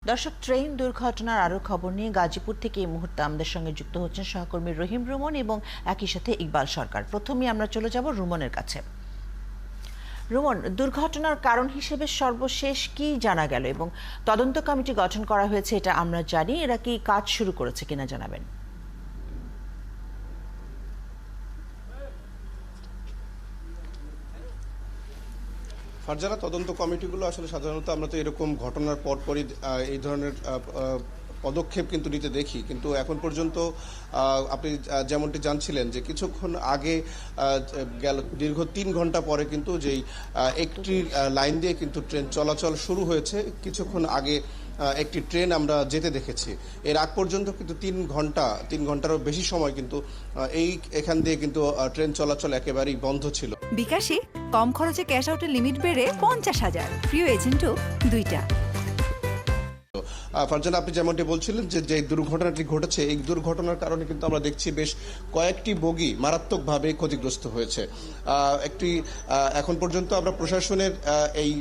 দর্শক, ট্রেন দুর্ঘটনার আরও খবর নিয়ে গাজীপুর থেকে এই মুহূর্তে আমাদের সঙ্গে যুক্ত হচ্ছেন সহকর্মী রহিম রুমন এবং একই সাথে ইকবাল সরকার। প্রথমেই আমরা চলে যাব রুমনের কাছে। রুমন, দুর্ঘটনার কারণ হিসেবে সর্বশেষ কি জানা গেল এবং তদন্ত কমিটি গঠন করা হয়েছে এটা আমরা জানি, এরা কি কাজ শুরু করেছে কিনা জানাবেন। ফারজানা, তদন্ত কমিটিগুলো আসলে সাধারণত আমরা তো এরকম ঘটনার পরপরই এই ধরনের পদক্ষেপ কিন্তু নিতে দেখি, কিন্তু এখন পর্যন্ত আপনি যেমনটি জানছিলেন যে কিছুক্ষণ আগে গেল দীর্ঘ ৩ ঘন্টা পরে কিন্তু যেই একটি লাইন দিয়ে কিন্তু ট্রেন চলাচল শুরু হয়েছে, কিছুক্ষণ আগে একটি ট্রেন আমরা যেতে দেখেছি। এর আগ পর্যন্ত কিন্তু ৩ ঘন্টারও বেশি সময় কিন্তু এখান দিয়ে কিন্তু ট্রেন চলাচল একেবারেই বন্ধ ছিল। বিকাশে কম খরচে ক্যাশ আউটের লিমিট বেড়ে 50,000, প্রিয় এজেন্টও 2টা। ফারজানা, আপনি যেমনটি বলছিলেন যে দুর্ঘটনাটি ঘটেছে, এই দুর্ঘটনার কারণে কিন্তু আমরা দেখছি বেশ কয়েকটি বগি মারাত্মকভাবে ক্ষতিগ্রস্ত হয়েছে। এখন পর্যন্ত আমরা প্রশাসনের এই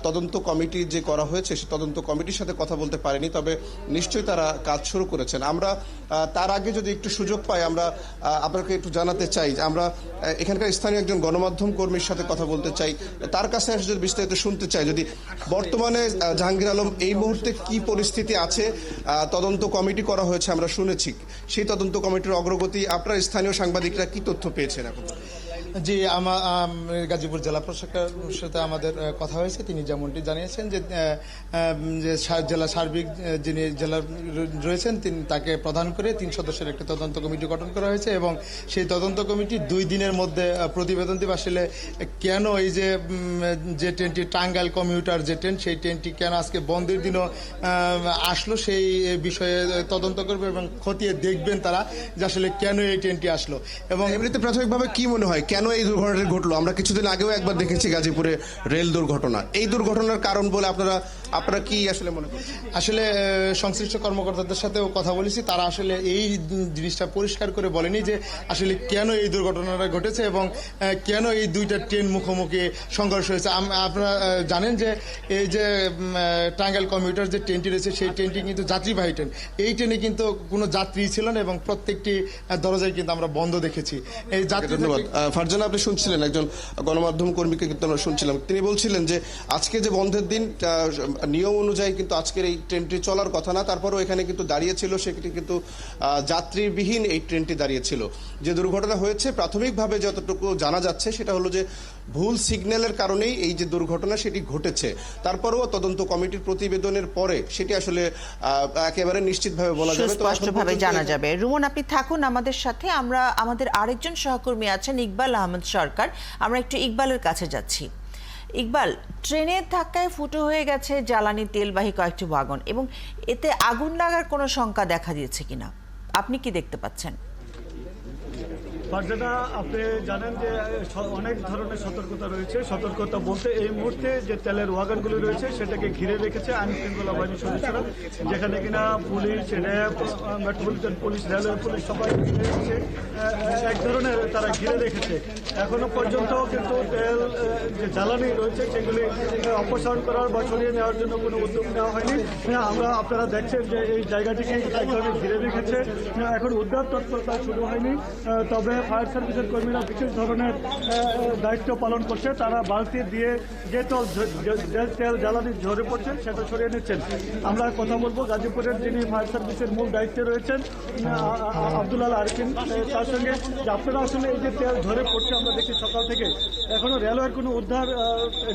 তদন্ত কমিটি যে করা হয়েছে সেই তদন্ত কমিটির সাথে কথা বলতে পারিনি, তবে নিশ্চয়ই তারা কাজ শুরু করেছেন। আমরা তার আগে যদি একটু সুযোগ পাই, আমরা আপনাকে একটু জানাতে চাই যে আমরা এখানকার স্থানীয় একজন গণমাধ্যম কর্মীর সাথে কথা বলতে চাই, তার কাছে যদি বিস্তারিত শুনতে চাই, যদি বর্তমানে জাহাঙ্গীর আলম এই মুহূর্তে কি পরিস্থিতি আছে। তদন্ত কমিটি করা হয়েছে আমরা শুনেছি, সেই তদন্ত কমিটির অগ্রগতি আপনার স্থানীয় সাংবাদিকরা কি তথ্য পেয়েছেন এখন? জি, গাজীপুর জেলা প্রশাসকের সাথে আমাদের কথা হয়েছে। তিনি যেমনটি জানিয়েছেন যে জেলা সার্বিক যিনি জেলা রয়েছেন তিনি তাকে প্রধান করে 3 সদস্যের একটি তদন্ত কমিটি গঠন করা হয়েছে এবং সেই তদন্ত কমিটি 2 দিনের মধ্যে প্রতিবেদন দেবে আসলে কেন এই যে ট্রেনটি টাঙ্গাইল কমিউটার যে ট্রেন, সেই ট্রেনটি কেন আজকে বন্ধের দিনও আসলো সেই বিষয়ে তদন্ত করবে এবং খতিয়ে দেখবেন তারা যে আসলে কেন এই ট্রেনটি আসলো। এবং এমনিতে প্রাথমিকভাবে কি মনে হয় কেন এই দুর্ঘটনাটি ঘটলো? আমরা কিছুদিন আগেও একবার দেখেছি গাজীপুরে রেল দুর্ঘটনা। এই দুর্ঘটনার কারণ বলে আপনারা কি আসলে মনে করছেন? আসলে সংশ্লিষ্ট কর্মকর্তাদের সাথেও কথা বলেছি, তারা আসলে এই জিনিসটা পরিষ্কার করে বলেনি যে আসলে কেন এই দুর্ঘটনাটা ঘটেছে এবং কেন এই 2টা ট্রেন মুখোমুখি সংঘর্ষ হয়েছে। আপনারা জানেন যে এই যে টাঙ্গাইল কমিউটার যে ট্রেনটি রয়েছে সেই ট্রেনটি কিন্তু যাত্রীবাহী ট্রেন। এই ট্রেনে কিন্তু কোনো যাত্রী ছিল না এবং প্রত্যেকটি দরজায় কিন্তু আমরা বন্ধ দেখেছি। এই যাত্রী। ধন্যবাদ ফারজানা, আপনি শুনছিলেন একজন গণমাধ্যম কর্মীকে কিন্তু আমরা শুনছিলাম, তিনি বলছিলেন যে আজকে যে বন্ধের দিন নিয়ম অনুযায়ী কিন্তু আজকের এই ট্রেনটি চলার কথা না, তারপরও এখানে কিন্তু দাঁড়িয়েছিল, সেটি কিন্তু যাত্রীবিহীন এই ট্রেনটি দাঁড়িয়েছিল। যে দুর্ঘটনা হয়েছে প্রাথমিকভাবে যতটুকু জানা যাচ্ছে সেটা হলো যে ভুল সিগন্যালের কারণেই এই যে দুর্ঘটনা সেটি ঘটেছে। তারপরেও তদন্ত কমিটির প্রতিবেদনের পরে সেটি আসলে একেবারে নিশ্চিতভাবে বলা যাবে, স্পষ্টভাবে জানা যাবে। রুমন, আপনি থাকুন আমাদের সাথে। আমাদের আরেকজন সহকর্মী আছেন ইকবাল আহমেদ সরকার, আমরা একটু ইকবালের কাছে যাচ্ছি। ইকবাল, ট্রেনের ধাক্কায় ফুটো হয়ে গেছে জ্বালানি তেলবাহী কয়েকটি ওয়াগন এবং এতে আগুন লাগার কোনো শঙ্কা দেখা দিয়েছে কিনা, আপনি কি দেখতে পাচ্ছেন? ফারজানা, আপনি জানেন যে অনেক ধরনের সতর্কতা রয়েছে। সতর্কতা বলতে এই মুহূর্তে যে তেলের ওয়াগনগুলো রয়েছে সেটাকে ঘিরে রেখেছে আইন শৃঙ্খলা বাহিনীর সদস্যরা, যেখানে কিনা police, RAB, metropolitan police, railway police সবাই ঘিরে রেখেছে। এক ধরনের তারা ঘিরে রেখেছে। এখনো পর্যন্ত কিন্তু তেল যে জ্বালানি রয়েছে সেগুলি অপসারণ করার বা সরিয়ে নেওয়ার জন্য কোনো উদ্যোগ নেওয়া হয়নি। আপনারা দেখছেন যে এই জায়গাটিকে এক ধরনের ঘিরে রেখেছে। এখন উদ্ধার তৎপরতা শুরু হয়নি, তবে ফায়ার সার্ভিসের কর্মীরা বিশেষ ধরনের দায়িত্ব পালন করছে। তারা বালতি দিয়ে যে তেল জ্বালানি ঝরে পড়ছেন সেটা সরিয়ে নিচ্ছেন। আমরা কথা বলবো গাজীপুরের যিনি ফায়ার সার্ভিসের মূল দায়িত্বে রয়েছেন আব্দুল আল আরিফিন, তার সঙ্গে যে আপনারা আসলে এই যে তেল ঝরে পড়ছে আমরা দেখি সকাল থেকে এখনো রেলওয়ের কোনো উদ্ধার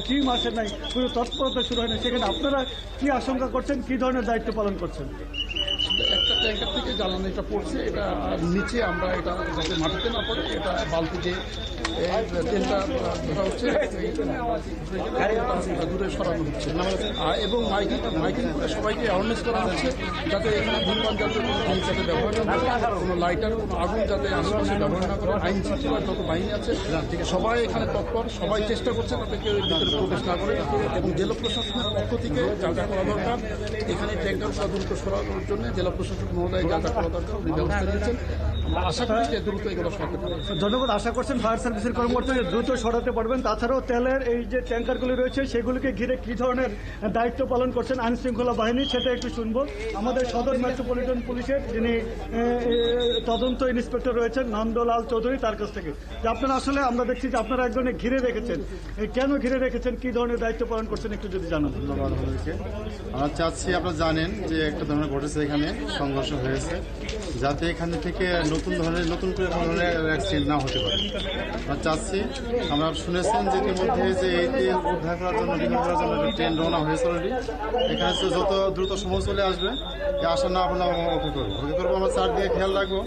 টিম আসে নাই, কোনো তৎপরতা শুরু হয়নি। সেখানে আপনারা কি আশঙ্কা করছেন, কি ধরনের দায়িত্ব পালন করছেন? একটা ট্যাঙ্কার থেকে জ্বালানিটা পড়ছে, এটা নিচে আমরা এটা যাতে মাটিতে না পড়ে এটা বালতিতে তেলটা ধরা হচ্ছে, দূরে সরানো হচ্ছে এবং মাইকিং করে সবাইকে অ্যাওয়ারনেস করা হচ্ছে যাতে এখানে ধূমপান জাতীয় কোনো জিনিস যাতে ব্যবহার না করে, কোনো লাইটার, কোনো আগুন যাতে আশেপাশে ব্যবহার না করে। আইন শৃঙ্খলার যত বাহিনী আছে সবাই এখানে তৎপর, সবাই চেষ্টা করছে তাতে কেউ ভিতরে প্রবেশ না করে এবং জেলা প্রশাসনের পক্ষ থেকে যা যা করা দরকার এখানে ট্যাঙ্কারটা দ্রুত সরানোর জন্য জেলা প্রশাসক মহোদয় যা যা করা দরকার উনি ব্যবস্থা নিয়েছেন। আমরা আশা করি যে দ্রুত এগুলো সরাতে পারবেন। ধন্যবাদ। আশা করছেন ফায়ার সার্ভিসের কর্মকর্তা দ্রুত সরাতে পারবেন। তাছাড়াও তেলের এই যে ট্যাঙ্কারগুলি রয়েছে সেগুলিকে ঘিরে কি ধরনের দায়িত্ব পালন করছেন আইন শৃঙ্খলা বাহিনী সেটা একটু শুনবো আমাদের সদর মেট্রোপলিটন পুলিশের যিনি তদন্ত ইন্সপেক্টর রয়েছেন নন্দলাল চৌধুরী তার কাছ থেকে। যে আপনারা আসলে আমরা দেখছি যে আপনারা একজনে ঘিরে রেখেছেন, কেন ঘিরে রেখেছেন, কি ধরনের দায়িত্ব পালন করছেন একটু যদি জানান। ধন্যবাদ আপনাদেরকে। আমরা চাচ্ছি, আপনারা জানেন যে একটা ধরনের ঘটেছে, এখানে সংঘর্ষ হয়েছে, যাতে এখানে থেকে নতুন করে ধরনের অ্যাক্সিডেন্ট না হতে পারে। আমরা চাচ্ছি, আমরা শুনেছেন যে ইতিমধ্যে যে এই তেল উদ্ধার করার জন্য রিলিভ করার জন্য একটা ট্রেন রওনা হয়েছে অলরেডি। এখানে তো যত দ্রুত সময় চলে আসবে এই আশা না আমরা ওকে করবো। আমরা চারদিকে খেয়াল রাখবো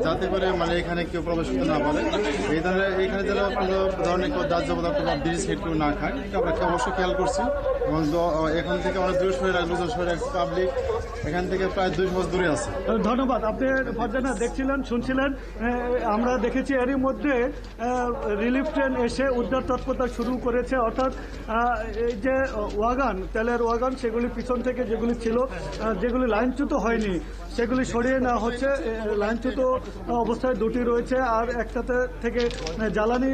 যাতে করে মানে এখানে কেউ প্রবেশ করতে না পারে। এই ধরনের এখানে যেন কোনো ধরনের কেউ দাহ্য পদার্থ বা ব্রিজ হেড কেউ না খায়, আমরা অবশ্যই খেয়াল করছি। এবং এখান থেকে অনেক দূরে সরে রাখবো, পাবলিক এখান থেকে প্রায় 200 গজ দূরে আছে। ধন্যবাদ। আপনি ফারজানা দেখছিলেন, শুনছিলেন, আমরা দেখেছি এরই মধ্যে রিলিফ ট্রেন এসে উদ্ধার তৎপরতা শুরু করেছে। অর্থাৎ এই যে ওয়াগান, তেলের ওয়াগান, সেগুলি পিছন থেকে যেগুলি ছিল, যেগুলি লাইনচ্যুত হয়নি সেগুলি সরিয়ে নেওয়া হচ্ছে। লাইনচ্যুত অবস্থায় দুটি রয়েছে আর একটাতে থেকে জ্বালানি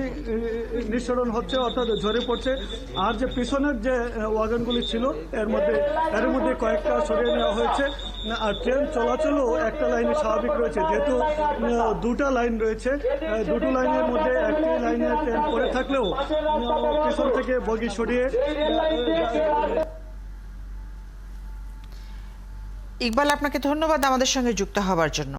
নিঃসরণ হচ্ছে, অর্থাৎ ঝরে পড়ছে। আর যে পিছনের যে ওয়াগানগুলি ছিল এর মধ্যে কয়েকটা সরিয়ে নেওয়া হয়েছে। আর ট্রেন চলাচলও একটা লাইনে স্বাভাবিক রয়েছে, যেহেতু দুটা লাইন রয়েছে। দুটো লাইনের মধ্যে একটি লাইনে ট্রেন পড়ে থাকলেও পিছন থেকে বগি সরিয়ে। ইকবাল, আপনাকে ধন্যবাদ আমাদের সঙ্গে যুক্ত হওয়ার জন্য।